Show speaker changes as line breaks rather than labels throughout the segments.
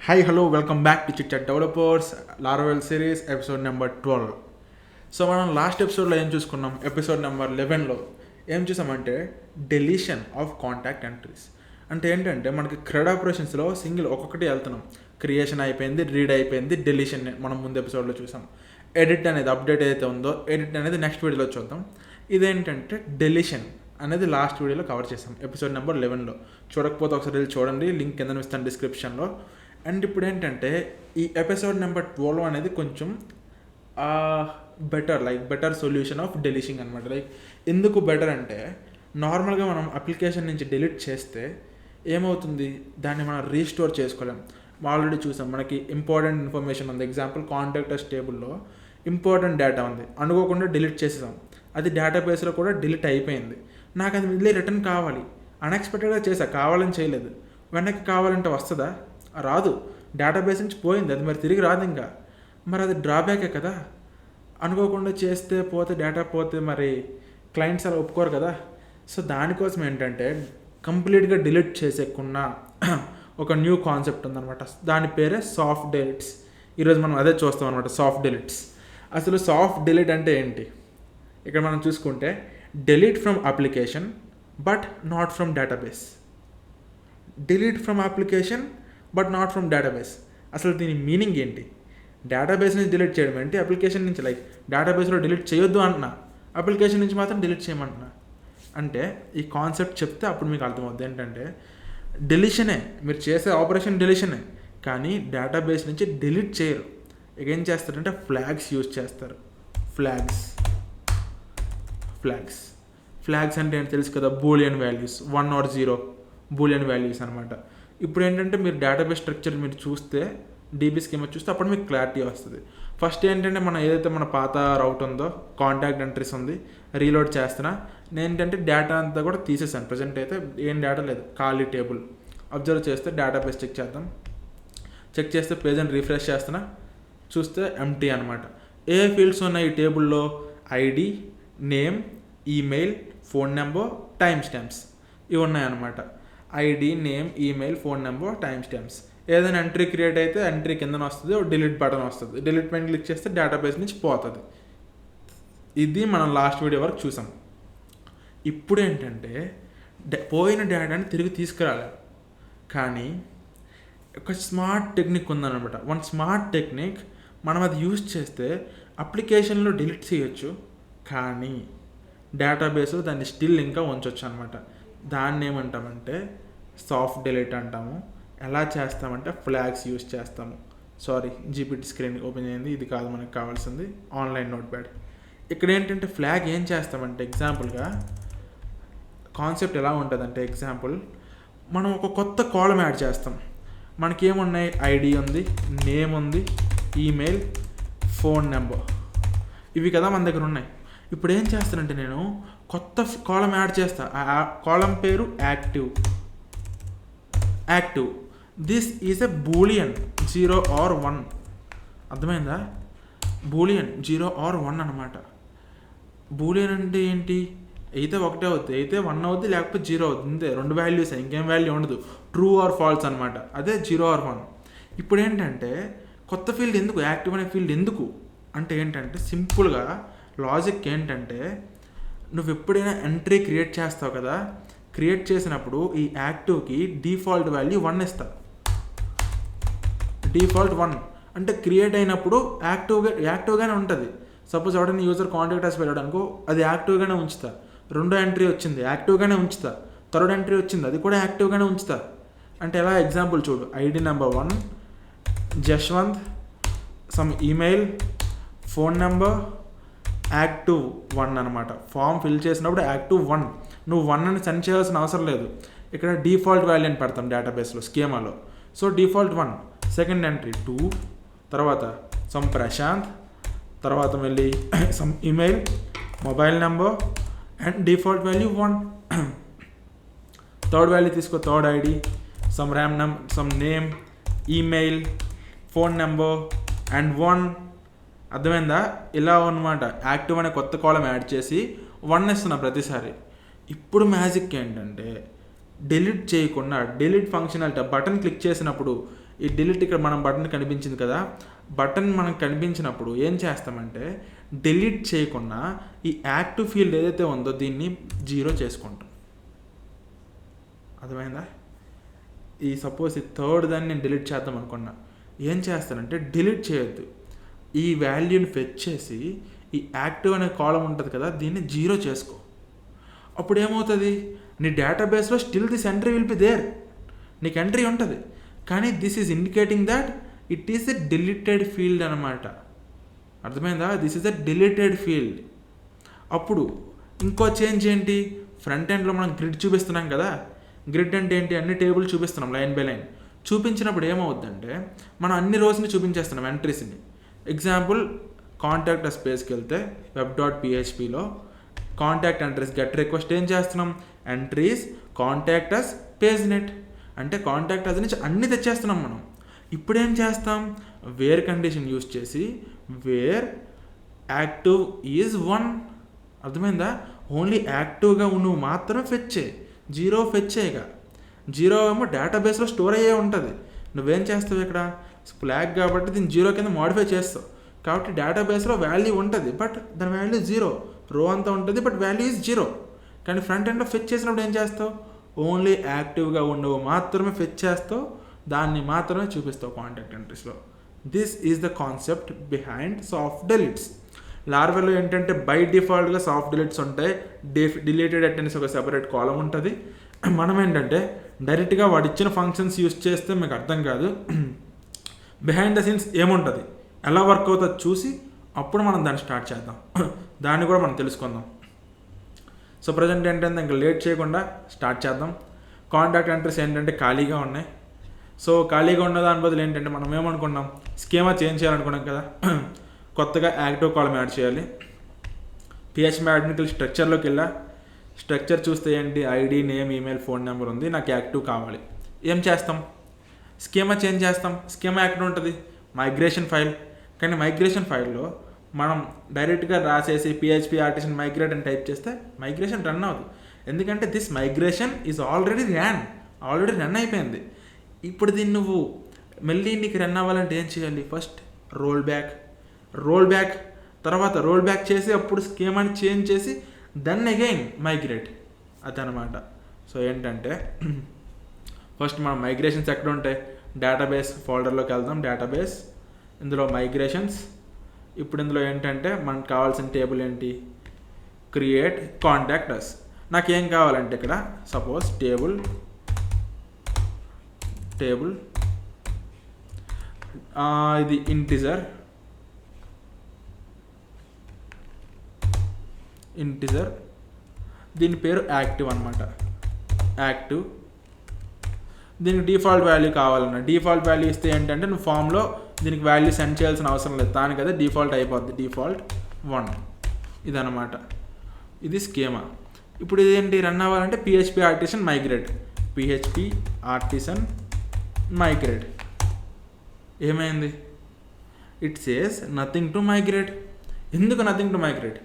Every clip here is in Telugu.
Hi, hello, welcome back to Chit Chat Developers Laravel series episode number 12. So మనం లాస్ట్ ఎపిసోడ్లో ఏం చూసుకున్నాం? ఎపిసోడ్ నెంబర్ 11లో ఏం చూసామంటే డెలీషన్ ఆఫ్ కాంటాక్ట్ ఎంట్రీస్. అంటే ఏంటంటే మనకి క్రెడ్ ఆపరేషన్స్లో సింగిల్ ఒక్కొక్కటి వెళ్తున్నాం. క్రియేషన్ అయిపోయింది, రీడ్ అయిపోయింది, డెలీషన్ మనం ముందు ఎపిసోడ్లో చూసాం. ఎడిట్ అనేది అప్డేట్ ఏదైతే ఉందో ఎడిట్ అనేది నెక్స్ట్ వీడియోలో చూద్దాం. ఇదేంటంటే డెలీషన్ అనేది లాస్ట్ వీడియోలో కవర్ చేసాం ఎపిసోడ్ నెంబర్ 11లో. చూడకపోతే ఒకసారి వెళ్ళి చూడండి, లింక్ కింద ఇస్తాను డిస్క్రిప్షన్లో. అండ్ ఇప్పుడు ఏంటంటే ఈ ఎపిసోడ్ నెంబర్ 12 అనేది కొంచెం బెటర్ సొల్యూషన్ ఆఫ్ డెలీషింగ్ అనమాట. ఎందుకు బెటర్ అంటే నార్మల్గా మనం అప్లికేషన్ నుంచి డిలీట్ చేస్తే ఏమవుతుంది, దాన్ని మనం రీస్టోర్ చేసుకోలేం. ఆల్రెడీ చూసాం, మనకి ఇంపార్టెంట్ ఇన్ఫర్మేషన్ ఉంది. ఎగ్జాంపుల్ కాంటాక్టర్స్ టేబుల్లో ఇంపార్టెంట్ డేటా ఉంది, అనుకోకుండా డిలీట్ చేసేసాం. అది డేటాబేస్లో కూడా డిలీట్ అయిపోయింది. నాకు అది మళ్ళీ రిటర్న్ కావాలి, అన్ఎక్స్పెక్టెడ్గా చేసా, కావాలని చేయలేదు. వెనక్కి కావాలంటే వస్తుందా? రాదు. డేటాబేస్ నుంచి పోయింది, అది మరి తిరిగి రాదు. ఇంకా మరి అది డ్రాబ్యాకే కదా. అనుకోకుండా చేస్తే పోతే డేటా పోతే మరి క్లయింట్స్ అలా ఒప్పుకోరు కదా. సో దానికోసం ఏంటంటే కంప్లీట్గా డిలీట్ చేసేకున్న ఒక న్యూ కాన్సెప్ట్ ఉందన్నమాట. దాని పేరే సాఫ్ట్ డిలీట్స్. ఈరోజు మనం అదే చూస్తాం అనమాట, సాఫ్ట్ డిలీట్స్. అసలు సాఫ్ట్ డిలీట్ అంటే ఏంటి? ఇక్కడ మనం చూసుకుంటే delete from application but not from database. Delete from application but not from database. అసలు దీని మీనింగ్ ఏంటి? డేటాబేస్ నుంచి డిలీట్ చేయడం ఏంటి? అప్లికేషన్ నుంచి డేటాబేస్లో డిలీట్ చేయొద్దు అంటున్నా, అప్లికేషన్ నుంచి మాత్రం డిలీట్ చేయమంటున్నా. అంటే ఈ కాన్సెప్ట్ చెప్తే అప్పుడు మీకు అర్థమవుతుంది. ఏంటంటే డెలిషనే, మీరు చేసే ఆపరేషన్ డెలిషనే, కానీ డేటాబేస్ నుంచి డిలీట్ చేయరు. ఇక ఏం చేస్తారంటే ఫ్లాగ్స్ యూజ్ చేస్తారు. ఫ్లాగ్స్ అంటే ఏంటి తెలుసు కదా, Boolean values, 1 or 0 Boolean values అనమాట. ఇప్పుడు ఏంటంటే మీరు డేటాబేస్ స్ట్రక్చర్ మీరు చూస్తే, డీబీ స్కీమా చూస్తే అప్పుడు మీకు క్లారిటీ వస్తుంది. ఫస్ట్ ఏంటంటే మనం ఏదైతే మన పాత రౌట్ ఉందో, కాంటాక్ట్ ఎంట్రీస్ ఉంది, రీలోడ్ చేస్తున్నా. నేను ఏంటంటే డేటా అంతా కూడా తీసేసాను. ప్రజెంట్ అయితే ఏం డేటా లేదు, ఖాళీ టేబుల్. అబ్జర్వ్ చేస్తే డేటాబేస్ చెక్ చేద్దాం. చెక్ చేస్తే పేజ్ని రీఫ్రెష్ చేస్తున్నా, చూస్తే ఎంటీ అనమాట. ఏ ఫీల్డ్స్ ఉన్నాయి ఈ టేబుల్లో? ID, name, email, phone number, time stamps, ఇవి ఉన్నాయన్నమాట. ID, name, email, phone number, time stamps. ఏదైనా ఎంట్రీ క్రియేట్ అయితే ఎంట్రీ కిందన వస్తుంది, డిలీట్ బటన్ వస్తుంది. డిలీట్ పైన క్లిక్ చేస్తే డేటాబేస్ నుంచి పోతుంది. ఇది మనం లాస్ట్ వీడియో వరకు చూసాం. ఇప్పుడు ఏంటంటే పోయిన డేటాని తిరిగి తీసుకురాలి. కానీ ఒక స్మార్ట్ టెక్నిక్ ఉందన్నమాట. వన్ స్మార్ట్ టెక్నిక్, మనం అది యూజ్ చేస్తే అప్లికేషన్లో డిలీట్ చేయొచ్చు, కానీ డేటాబేస్లో దాన్ని స్టిల్ ఇంకా ఉంచవచ్చు అనమాట. దాన్ని ఏమంటామంటే సాఫ్ట్ డిలీట్ అంటాము. ఎలా చేస్తామంటే ఫ్లాగ్స్ యూజ్ చేస్తాము. జీపీటీ స్క్రీన్ ఓపెన్ అయింది, ఇది కాదు మనకు కావాల్సింది, ఆన్లైన్ నోట్ ప్యాడ్. ఇక్కడ ఏంటంటే ఫ్లాగ్ ఏం చేస్తామంటే, ఎగ్జాంపుల్గా కాన్సెప్ట్ ఎలా ఉంటుందంటే, ఎగ్జాంపుల్ మనం ఒక కొత్త కాలం యాడ్ చేస్తాం. మనకి ఏమున్నాయి? ఐడి ఉంది, నేమ్ ఉంది, ఈమెయిల్, ఫోన్ నెంబర్, ఇవి కదా మన దగ్గర ఉన్నాయి. ఇప్పుడు ఏం చేస్తానంటే నేను కొత్త కాలం యాడ్ చేస్తా. ఆ కాలం పేరు active. This is a Boolean 0 or 1. అర్థమైందా? బూలియన్ 0 or 1 అనమాట. బూలియన్ అంటే ఏంటి? అయితే ఒకటే అవుతుంది, అయితే 1 అవుద్ది, లేకపోతే 0 అవుతుంది. అంతే, 2 వాల్యూస్, ఇంకేం వాల్యూ ఉండదు. ట్రూ ఆర్ ఫాల్స్ అనమాట. అదే 0 or 1. ఇప్పుడు ఏంటంటే కొత్త ఫీల్డ్ ఎందుకు, యాక్టివ్ అనే ఫీల్డ్ ఎందుకు అంటే ఏంటంటే సింపుల్గా లాజిక్ ఏంటంటే, నువ్వు ఎప్పుడైనా ఎంట్రీ క్రియేట్ చేస్తావు కదా, క్రియేట్ చేసినప్పుడు ఈ యాక్టివ్కి డిఫాల్ట్ వాల్యూ 1 ఇస్తా. డిఫాల్ట్ 1 అంటే క్రియేట్ అయినప్పుడు యాక్టివ్గానే ఉంటుంది. సపోజ్ ఎవరైనా యూజర్ కాంటాక్టర్స్ వెళ్ళాడు అనుకో, అది యాక్టివ్గానే ఉంచుతా. 2వ ఎంట్రీ వచ్చింది, యాక్టివ్గానే ఉంచుతా. 3rd ఎంట్రీ వచ్చింది, అది కూడా యాక్టివ్గానే ఉంచుతా. అంటే ఎలా? ఎగ్జాంపుల్ చూడు, ID number 1, Jaswanth, some email, phone number, active 1 అనమాట. ఫామ్ ఫిల్ చేసినప్పుడు యాక్టివ్ 1. నువ్వు 1 అని సెండ్ చేయాల్సిన అవసరం లేదు. ఇక్కడ డిఫాల్ట్ వాల్యూ అని పెడతాం డేటాబేస్లో, స్కీమాలో. సో డిఫాల్ట్ 1, సెకండ్ ఎంట్రీ 2, తర్వాత సమ్ ప్రశాంత్, తర్వాత మళ్ళీ some email, mobile number and default value 1. 3rd value తీసుకో, 3rd ID, some name, email, phone number and 1. అర్థమైందా? ఇలా అనమాట. యాక్టివ్ అనే కొత్త కాలం యాడ్ చేసి 1 ఇస్తున్నా ప్రతిసారి. ఇప్పుడు మ్యాజిక్ ఏంటంటే డిలీట్ చేయకుండా, డిలీట్ ఫంక్షనాలిటీ బటన్ క్లిక్ చేసినప్పుడు ఈ డిలీట్ ఇక్కడ మనం బటన్ కనిపించింది కదా, బటన్ మనకు కనిపించినప్పుడు ఏం చేస్తామంటే డిలీట్ చేయకుండా ఈ యాక్టివ్ ఫీల్డ్ ఏదైతే ఉందో దీన్ని 0 చేసుకుంటాం. అర్థమైందా? ఈ సపోజ్ ఈ థర్డ్ దాన్ని నేను డిలీట్ చేద్దాం అనుకున్నా, ఏం చేస్తానంటే డిలీట్ చేయొద్దు, ఈ వాల్యూని ఫెచ్ చేసి ఈ యాక్టివ్ అనే కాలం ఉంటుంది కదా దీన్ని 0 చేసుకో. అప్పుడు ఏమవుతుంది, నీ డేటాబేస్లో still this entry will be there, నీకు ఎంట్రీ ఉంటుంది, కానీ this is indicating that it is a deleted field అనమాట. అర్థమైందా? This is a deleted field. అప్పుడు ఇంకో చేంజ్ ఏంటి, ఫ్రంట్ ఎండ్లో మనం గ్రిడ్ చూపిస్తున్నాం కదా, గ్రిడ్ అంటే ఏంటి, అన్ని టేబుల్ చూపిస్తున్నాం లైన్ బై లైన్. చూపించినప్పుడు ఏమవుద్దంటే మనం అన్ని రోజుని చూపించేస్తున్నాం ఎంట్రీస్ని. ఎగ్జాంపుల్ కాంటాక్ట్ అస్ పేజ్కి వెళ్తే web.phpలో కాంటాక్ట్ ఎంట్రీస్ గెట్ రిక్వెస్ట్ ఏం చేస్తున్నాం, entries contact us paginate అంటే కాంటాక్ట్ అస్ నుంచి అన్ని తెచ్చేస్తున్నాం మనం. ఇప్పుడు ఏం చేస్తాం, వేర్ కండిషన్ యూజ్ చేసి వేర్ యాక్టివ్ ఈజ్ 1. అర్థమైందా? ఓన్లీ యాక్టివ్గా నువ్వు మాత్రం ఫెచ్ చేయి, 0 ఫెచ్ చేయగా. 0 ఏమో డేటాబేస్లో స్టోర్ అయ్యే ఉంటుంది. నువ్వేం చేస్తావు, ఇక్కడ ఫ్లాగ్ కాబట్టి దీన్ని 0 కింద మాడిఫై చేస్తావు, కాబట్టి డేటాబేస్లో వాల్యూ ఉంటుంది బట్ దాని వాల్యూ 0, రో అంతా ఉంటుంది బట్ వాల్యూ ఈజ్ 0. కానీ ఫ్రంట్ ఎండ్లో ఫెచ్ చేసినప్పుడు ఏం చేస్తావు, ఓన్లీ యాక్టివ్గా ఉండవు మాత్రమే ఫెచ్ చేస్తావు, దాన్ని మాత్రమే చూపిస్తావు కాంటాక్ట్ ఎంట్రీస్లో. This is the concept behind soft deletes. లార్వెల్లో ఏంటంటే బై డిఫాల్ట్గా సాఫ్ట్ డిలీట్స్ ఉంటాయి, డిలీటెడ్ అటెండెన్స్ ఒక సెపరేట్ కాలం ఉంటుంది. మనం ఏంటంటే డైరెక్ట్గా వాడు ఇచ్చిన ఫంక్షన్స్ యూజ్ చేస్తే మీకు అర్థం కాదు, బిహైండ్ ద సీన్స్ ఏముంటుంది, ఎలా వర్క్ అవుతుందో చూసి అప్పుడు మనం దాన్ని స్టార్ట్ చేద్దాం, దాన్ని కూడా మనం తెలుసుకుందాం. సో ప్రజెంట్ ఏంటంటే ఇంకా లేట్ చేయకుండా స్టార్ట్ చేద్దాం. కాంటాక్ట్ ఎంట్రీస్ ఏంటంటే ఖాళీగా ఉన్నాయి. సో ఖాళీగా ఉన్న దాని బదులు ఏంటంటే మనం ఏమనుకున్నాం, స్కీమా చేంజ్ చేయాలనుకున్నాం కదా, కొత్తగా యాక్టివ్ కాలం యాడ్ చేయాలి. PHP అడ్మిన్కి స్ట్రక్చర్లోకి వెళ్ళా, స్ట్రక్చర్ చూస్తే ఏంటి, ID, name, email, phone number ఉంది, నాకు యాక్టివ్ కావాలి. ఏం చేస్తాం, స్కీమా చేంజ్ చేస్తాం. స్కీమా యాక్టివ్ ఉంటుంది మైగ్రేషన్ ఫైల్, కానీ మైగ్రేషన్ ఫైల్లో మనం డైరెక్ట్గా రాసేసి PHP ఆర్టిసన్ మైగ్రేట్ అని టైప్ చేస్తే మైగ్రేషన్ రన్ అవుతుంది. ఎందుకంటే this migration is already run అయిపోయింది. ఇప్పుడు దీన్ని నువ్వు మళ్ళీ నీకు రన్ అవ్వాలంటే ఏం చేయాలి, ఫస్ట్ రోల్ బ్యాక్, తర్వాత రోల్ బ్యాక్ చేసి అప్పుడు స్కీమాని చేంజ్ చేసి దెన్ అగైన్ మైగ్రేట్, అదనమాట. సో ఏంటంటే ఫస్ట్ మనం మైగ్రేషన్స్ ఎక్కడ ఉంటాయి, డేటాబేస్ ఫోల్డర్లోకి వెళ్దాం, డేటాబేస్, ఇందులో మైగ్రేషన్స్. ఇప్పుడు ఇందులో ఏంటంటే మనకు కావాల్సిన టేబుల్ ఏంటి, క్రియేట్ కాంటాక్ట్ అస్. నాకేం కావాలంటే ఇక్కడ సపోజ్ టేబుల్ ఇది ఇంటిజర్ దీని పేరు యాక్టివ్ అనమాట. యాక్టివ్ దీనికి డిఫాల్ట్ వాల్యూ కావాలన్నా డిఫాల్ట్ వాల్యూ ఇస్తే ఏంటంటే నువ్వు ఫామ్లో దీనికి వాల్యూ సెండ్ చేయాల్సిన అవసరం లేదు, దానికి అదే డిఫాల్ట్ అయిపోద్ది, డిఫాల్ట్ 1 ఇదనమాట. ఇది స్కీమా. ఇప్పుడు ఇదేంటి రన్ అవ్వాలంటే PHP ఆర్టిసన్ మైగ్రేట్. ఏమైంది, it says nothing to migrate. ఎందుకు నథింగ్ టు మైగ్రేట్,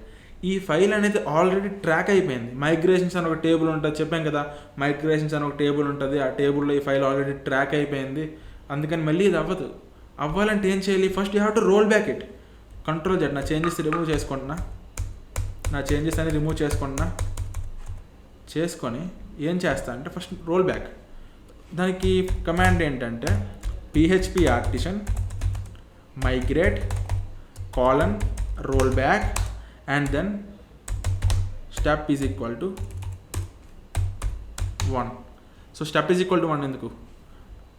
ఈ ఫైల్ అనేది ఆల్రెడీ ట్రాక్ అయిపోయింది. మైగ్రేషన్స్ అని ఒక టేబుల్ ఉంటుంది, చెప్పాం కదా, మైగ్రేషన్స్ అని ఒక టేబుల్ ఉంటుంది, ఆ టేబుల్లో ఈ ఫైల్ ఆల్రెడీ ట్రాక్ అయిపోయింది. అందుకని మళ్ళీ ఇది అవ్వాలంటే ఏం చేయాలి, first you have to roll back it. Control Z, నా చేంజెస్ రిమూవ్ చేసుకొని ఏం చేస్తా అంటే ఫస్ట్ రోల్ బ్యాక్. దానికి కమాండ్ ఏంటంటే PHP artisan migrate roll back and then step is equal to 1. So step is equal to 1 ఎందుకు,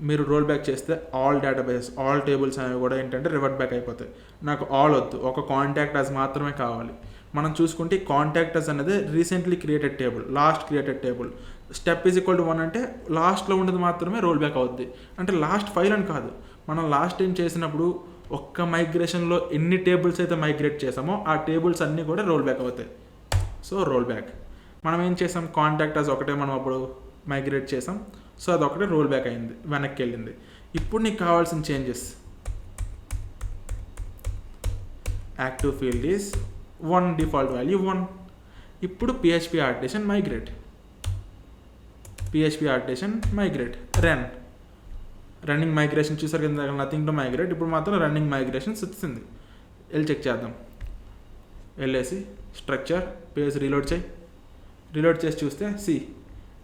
మీరు రోల్ బ్యాక్ చేస్తే ఆల్ టేబుల్స్ అనేవి కూడా ఏంటంటే రివర్ట్ బ్యాక్ అయిపోతాయి. నాకు ఆల్ వద్దు, ఒక కాంటాక్ట్ అస్ మాత్రమే కావాలి. మనం చూసుకుంటే కాంటాక్ట్ అస్ అనేది recently created table, last created table. Step is equal to 1 అంటే లాస్ట్లో ఉండేది మాత్రమే రోల్ బ్యాక్ అవుద్ది. అంటే లాస్ట్ ఫైల్ అని కాదు, మనం లాస్ట్ టైం చేసినప్పుడు ఒక్క మైగ్రేషన్లో ఎన్ని టేబుల్స్ అయితే మైగ్రేట్ చేసామో ఆ టేబుల్స్ అన్నీ కూడా రోల్ బ్యాక్ అవుతాయి. సో రోల్ బ్యాక్ మనం ఏం చేసాం, కాంటాక్ట్ అస్ ఒకటే మనం అప్పుడు మైగ్రేట్ చేసాం, సో అదొకటే రోల్ బ్యాక్ అయింది, వెనక్కి వెళ్ళింది. ఇప్పుడు నీకు కావాల్సిన changes, active field is 1, default value 1. ఇప్పుడు PHP artisan migrate, run running migration చూసారు కింద నథింగ్ టు మైగ్రేట్, ఇప్పుడు మాత్రం రన్నింగ్ మైగ్రేషన్స్ వచ్చింది. వెళ్ళి చెక్ చేద్దాం. వెళ్ళేసి స్ట్రక్చర్ పేజ్ రీలోడ్ చేయి. రీలోడ్ చేసి చూస్తే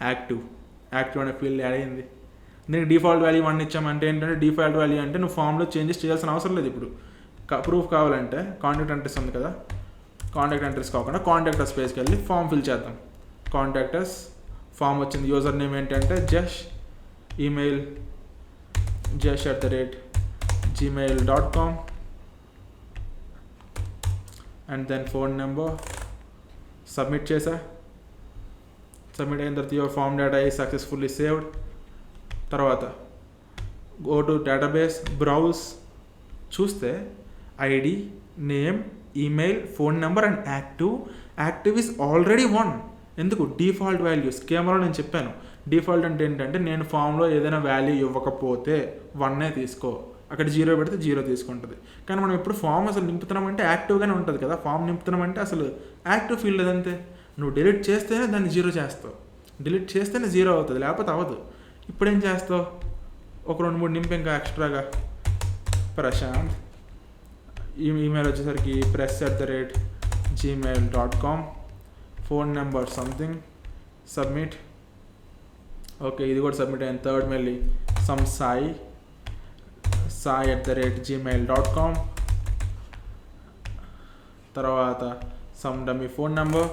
యాక్టివ్ అనే ఫీల్డ్ యాడ్ అయ్యింది. దీనికి డిఫాల్ట్ వాల్యూ 1 ఇచ్చామంటే ఏంటంటే డిఫాల్ట్ వాల్యూ అంటే నువ్వు ఫామ్లో చేంజెస్ చేయాల్సిన అవసరం లేదు. ఇప్పుడు ప్రూఫ్ కావాలంటే కాంటాక్ట్ ఎంట్రీస్ ఉంది కదా, కాంటాక్ట్ ఎంట్రీస్ కాకుండా కాంటాక్టర్స్ పేజ్కి వెళ్ళి ఫామ్ ఫిల్ చేద్దాం. కాంటాక్టర్స్ ఫామ్ వచ్చింది. యూజర్ నేమ్ ఏంటంటే Jash, email jash@gmail.com and then phone number. Submit చేసా. సబ్మిట్ అయిన తర్వాత your form data is successfully saved. తర్వాత గో టు డేటాబేస్, బ్రౌజ్, చూస్తే ID, name, email, phone number and active is already 1. ఎందుకు? డిఫాల్ట్ వాల్యూస్ స్కీమాలో నేను చెప్పాను. డిఫాల్ట్ అంటే ఏంటంటే నేను ఫామ్లో ఏదైనా వాల్యూ ఇవ్వకపోతే 1 తీసుకో, అక్కడ 0 పెడితే 0 తీసుకుంటుంది. కానీ మనం ఎప్పుడు ఫామ్ అసలు నింపుతున్నామంటే యాక్టివ్గానే ఉంటుంది కదా. ఫామ్ నింపుతున్నామంటే అసలు యాక్టివ్ ఫీల్డ్ అదంతే. నువ్వు డిలీట్ చేస్తేనే దాన్ని 0 చేస్తావు, డిలీట్ చేస్తేనే 0 అవుతుంది, లేకపోతే అవ్వదు. ఇప్పుడు ఏం చేస్తావు? ఒక 2-3 నింపు ఇంకా ఎక్స్ట్రాగా. ప్రశాంత్, ఈమెయిల్ వచ్చేసరికి press@gmail.com, phone number something, submit. Okay, ఇది కూడా సబ్మిట్ అయింది. థర్డ్ మళ్ళీ సమ్ sai@gmail.com, తర్వాత some dummy phone number,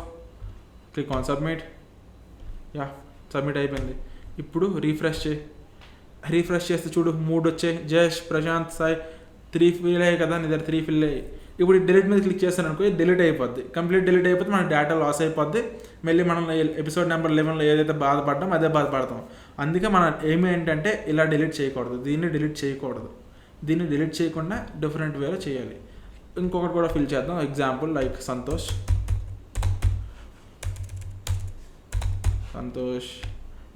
click on submit. Submit అయిపోయింది. ఇప్పుడు రీఫ్రెష్ చేస్తే చూడు 3 వచ్చాయి. జష్, ప్రశాంత్, సాయి 3 ఫిల్ అయ్యాయి కదా, నీ దగ్గర 3 ఫిల్ అయ్యాయి. ఇప్పుడు డిలీట్ మీద క్లిక్ చేస్తాను అనుకో, డిలీట్ అయిపోద్ది. కంప్లీట్ డిలీట్ అయిపోతే మన డేటా లాస్ అయిపోద్ది. మళ్ళీ మనం ఎపిసోడ్ నెంబర్ 11లో ఏదైతే బాధపడ్డామో అదే బాధపడతాం. అందుకే మన ఎయిమ్ ఏంటంటే ఇలా డిలీట్ చేయకూడదు, దీన్ని డిలీట్ చేయకూడదు. దీన్ని డిలీట్ చేయకుండా డిఫరెంట్ వేలో చేయాలి. ఇంకొకటి కూడా ఫిల్ చేద్దాం. Example like Santosh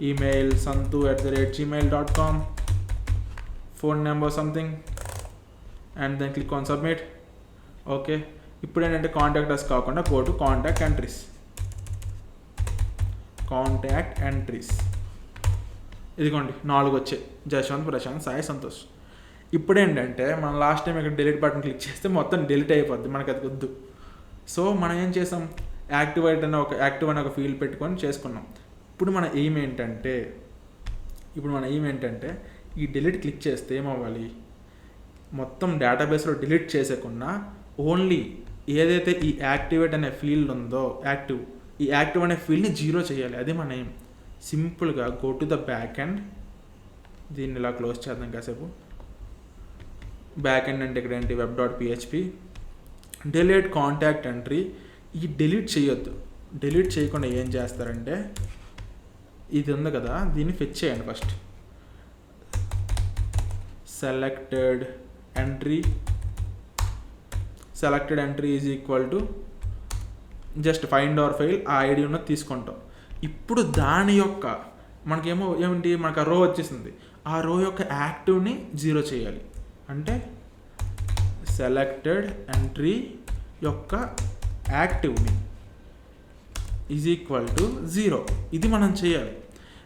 email santu@gmail.com, phone number something and then click on submit. Okay, ఇప్పుడు ఏంటంటే కాంటాక్టర్స్ కాకుండా గో టు కాంటాక్ట్ ఎంట్రీస్. ఇదిగోండి 4 వచ్చాయి. జశ్వంత్, ప్రశాంత్, సాయి, సంతోష్. ఇప్పుడు ఏంటంటే మనం లాస్ట్ టైం ఇక్కడ డిలీట్ బటన్ క్లిక్ చేస్తే మొత్తం డిలీట్ అయిపోద్ది, మనకి అది వద్దు. సో మనం ఏం చేసాం, యాక్టివ్ అనే ఒక ఫీల్డ్ పెట్టుకొని చేసుకున్నాం. ఇప్పుడు మన ఎయిమ్ ఏంటంటే ఈ డిలీట్ క్లిక్ చేస్తే ఏమవ్వాలి, మొత్తం డేటాబేస్లో డిలీట్ చేసేకుండా ఓన్లీ ఏదైతే ఈ యాక్టివేట్ అనే ఫీల్డ్ ఉందో ఈ యాక్టివ్ అనే ఫీల్డ్ని 0 చేయాలి. అది మన ఎయిమ్. సింపుల్గా go to the back end. దీన్ని ఇలా క్లోజ్ చేద్దాం కాసేపు. బ్యాక్ ఎండ్ అంటే ఇక్కడ ఏంటి, web.php, డిలీట్ కాంటాక్ట్ ఎంట్రీ. ఈ డిలీట్ చేయొద్దు. డిలీట్ చేయకుండా ఏం చేస్తారంటే ఇది ఉంది కదా, దీన్ని ఫెచ్ చేయండి first. Selected entry is equal to just find hour file, ఆ ఐడి ఉన్నది తీసుకుంటాం. ఇప్పుడు దాని యొక్క మనకు ఆ రో వచ్చేసింది. ఆ రో యొక్క యాక్టివ్ని 0 చేయాలి. అంటే సెలెక్టెడ్ ఎంట్రీ యొక్క యాక్టివ్ని ఈజ్ ఈక్వల్ టు 0. ఇది మనం చేయాలి.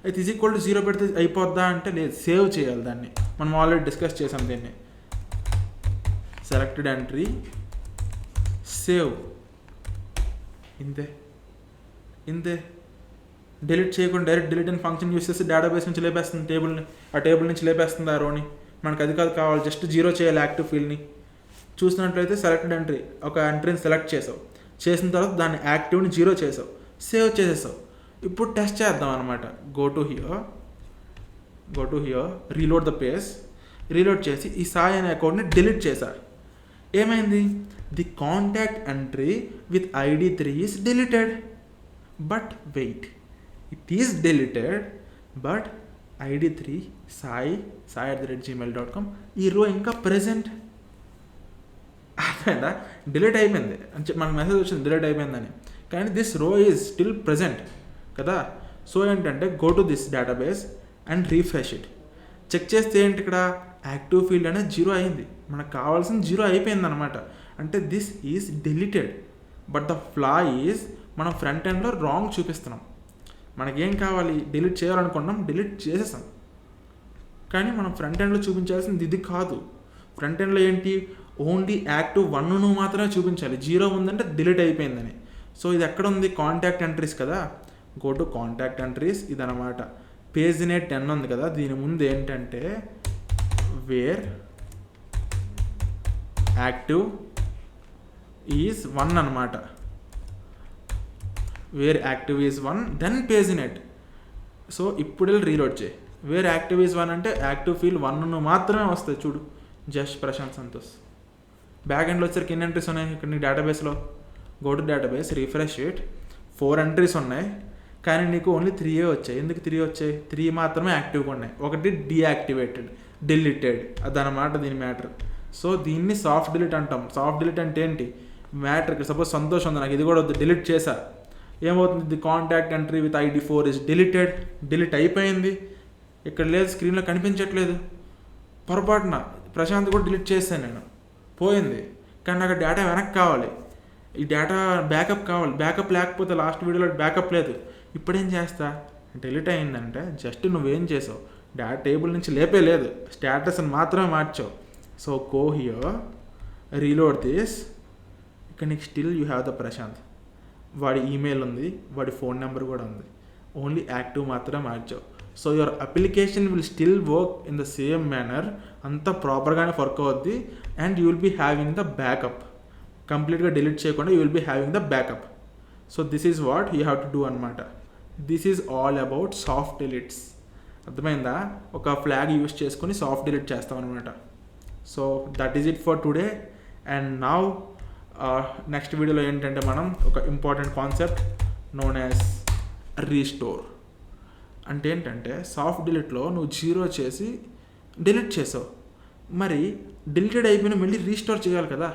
అయితే ఈజ్ ఈక్వల్ టు 0 పెడితే అయిపోద్దా అంటే లేదు, సేవ్ చేయాలి దాన్ని. మనం ఆల్రెడీ డిస్కస్ చేసాం దీన్ని. సెలెక్టెడ్ ఎంట్రీ సేవ్, ఇంతే. డిలీట్ చేయకుండా డైరెక్ట్ డిలీట్ అని ఫంక్షన్ యూస్ చేసి డేటాబేస్ నుంచి లేపేస్తుంది టేబుల్ని. ఆ టేబుల్ నుంచి లేపేస్తుంది ఆ రోని. మనకు అది కావాలి, జస్ట్ 0 చేయాలి యాక్టివ్ ఫీల్డ్ని. చూసినట్లయితే సెలెక్టెడ్ ఎంట్రీ ఒక ఎంట్రీని సెలెక్ట్ చేసావు, చేసిన తర్వాత దాన్ని యాక్టివ్ని 0 చేసావు, సేవ్ చేసేసావు. ఇప్పుడు టెస్ట్ చేద్దాం అనమాట. Go to here, reload the page. Reload చేసి ఈ సాయి అనే అకౌంట్ని డిలీట్ చేశారు. ఏమైంది, the contact entry with ID 3 is deleted. But wait, it is deleted but ID 3 sai@gmail.com ఈ రో ఇంకా ప్రెజెంట్. అర్థమైందా? డిలీట్ అయిపోయింది అని మనకు మెసేజ్ వచ్చింది డిలీట్ అయిపోయిందని, కానీ this row is still present కదా. సో ఏంటంటే go to this database and refresh it. Check చేస్తే ఏంటి, ఇక్కడ యాక్టివ్ ఫీల్డ్ అనేది 0 అయింది. మనకు కావాల్సిన 0 అయిపోయింది అనమాట. అంటే this is deleted. But the flaw is మనం ఫ్రంట్ ఎండ్లో రాంగ్ చూపిస్తున్నాం. మనకేం కావాలి, డిలీట్ చేయాలనుకున్నాం, డిలీట్ చేసేసాం. కానీ మనం ఫ్రంట్ ఎండ్లో చూపించాల్సింది ఇది కాదు. ఫ్రంట్ ఎండ్లో ఏంటి, ఓన్లీ యాక్టివ్ 1 మాత్రమే చూపించాలి, 0 ఉందంటే డిలీట్ అయిపోయిందని. సో ఇది ఎక్కడ ఉంది, కాంటాక్ట్ ఎంట్రీస్ కదా, గో టు కాంటాక్ట్ ఎంట్రీస్, ఇదనమాట. పేజ్ నేట్ 10 ఉంది కదా, దీని ముందు ఏంటంటే వేర్ యాక్టివ్ ఈజ్ 1 అనమాట. Where active is 1 then paginate. So ఇప్పుడు రీలోడ్ చేయి. వేర్ యాక్టివ్ ఈజ్ 1 అంటే యాక్టివ్ ఫీల్డ్ 1 మాత్రమే వస్తుంది. చూడు, జస్ట్ ప్రశాంత్ సంతోష్. బ్యాక్ ఎండ్లో వచ్చరికి ఎన్ని ఎంట్రీస్ ఉన్నాయి ఇక్కడ నీ డేటాబేస్లో, go to database, refresh it, 4 entries ఉన్నాయి, కానీ నీకు ఓన్లీ 3 వచ్చాయి. ఎందుకు 3 వచ్చాయి, 3 మాత్రమే యాక్టివ్గా ఉన్నాయి, ఒకటి డీయాక్టివేటెడ్, డిలీటెడ్, అదనమాట దీని మ్యాటర్. సో దీన్ని సాఫ్ట్ డిలీట్ అంటాం. సాఫ్ట్ డిలీట్ అంటే ఏంటి, మ్యాటర్ సపోజ్ సంతోషం ఉంది, నాకు ఇది కూడా వద్దు, డిలీట్ చేశా, ఏమవుతుంది, the contact entry with ID 4 is deleted, delete అయిపోయింది, ఇక్కడ లేదు, స్క్రీన్లో కనిపించట్లేదు. పొరపాటున ప్రశాంత్ కూడా డిలీట్ చేశాను నేను, పోయింది. కానీ నాకు డేటా వెనక్కి కావాలి, ఈ డేటా బ్యాకప్ కావాలి. బ్యాకప్ లేకపోతే లాస్ట్ వీడియోలో బ్యాకప్ లేదు. ఇప్పుడేం చేస్తా, డిలీట్ అయిందంటే జస్ట్ నువ్వేం చేసావు, డేటా టేబుల్ నుంచి లేపే లేదు, స్టేటస్ని మాత్రమే మార్చావు. So go here, reload this, ఇక్కడ నీకు still you have the Prashanth, వాడి ఈమెయిల్ ఉంది, వాడి ఫోన్ నెంబర్ కూడా ఉంది, ఓన్లీ యాక్టివ్ మాత్రమే మార్చావు. So your application will still work in the same manner, అంతా ప్రాపర్గానే వర్క్ అవుద్ది. And you will be having the backup, కంప్లీట్గా డిలీట్ చేయకుండా you will be having the backup. So this is what you have to do అనమాట. This is all about soft deletes. అర్థమైందా, ఒక ఫ్లాగ్ యూస్ చేసుకొని సాఫ్ట్ డిలీట్ చేస్తాం అనమాట. So that is it for today. And now next వీడియోలో ఏంటంటే మనం ఒక important concept known as restore. అంటే ఏంటంటే సాఫ్ట్ డిలీట్లో నువ్వు 0 చేసి డిలీట్ చేసావు, మరి డిలీటెడ్ అయిపోయినా మళ్ళీ రీస్టోర్ చేయాలి కదా.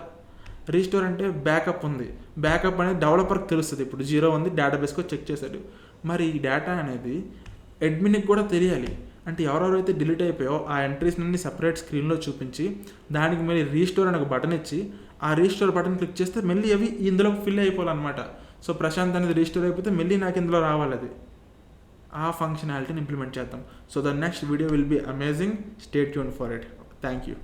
రీస్టోర్ అంటే బ్యాకప్ ఉంది, బ్యాకప్ అనేది డెవలపర్కి తెలుస్తుంది. ఇప్పుడు 0 ఉంది, డేటాబేస్కి చెక్ చేశాడు, మరి ఈ డేటా అనేది అడ్మిన్కి కూడా తెలియాలి. అంటే ఎవరెవరైతే డిలీట్ అయిపోయో ఆ ఎంట్రీస్ అన్ని సెపరేట్ స్క్రీన్లో చూపించి దానికి మళ్ళీ రీస్టోర్ అనే ఒక బటన్ ఇచ్చి ఆ రీస్టోర్ బటన్ క్లిక్ చేస్తే మళ్ళీ అవి ఇందులో ఫిల్ అయిపోవాలన్నమాట. సో ప్రశాంత్ అనేది రీస్టోర్ అయిపోతే మళ్ళీ నాకు ఇందులో రావాలి, అది ఆ ఫంక్షనాలిటీని ఇంప్లిమెంట్ చేద్దాం. So the next video will be amazing, stay tuned for it. Thank you.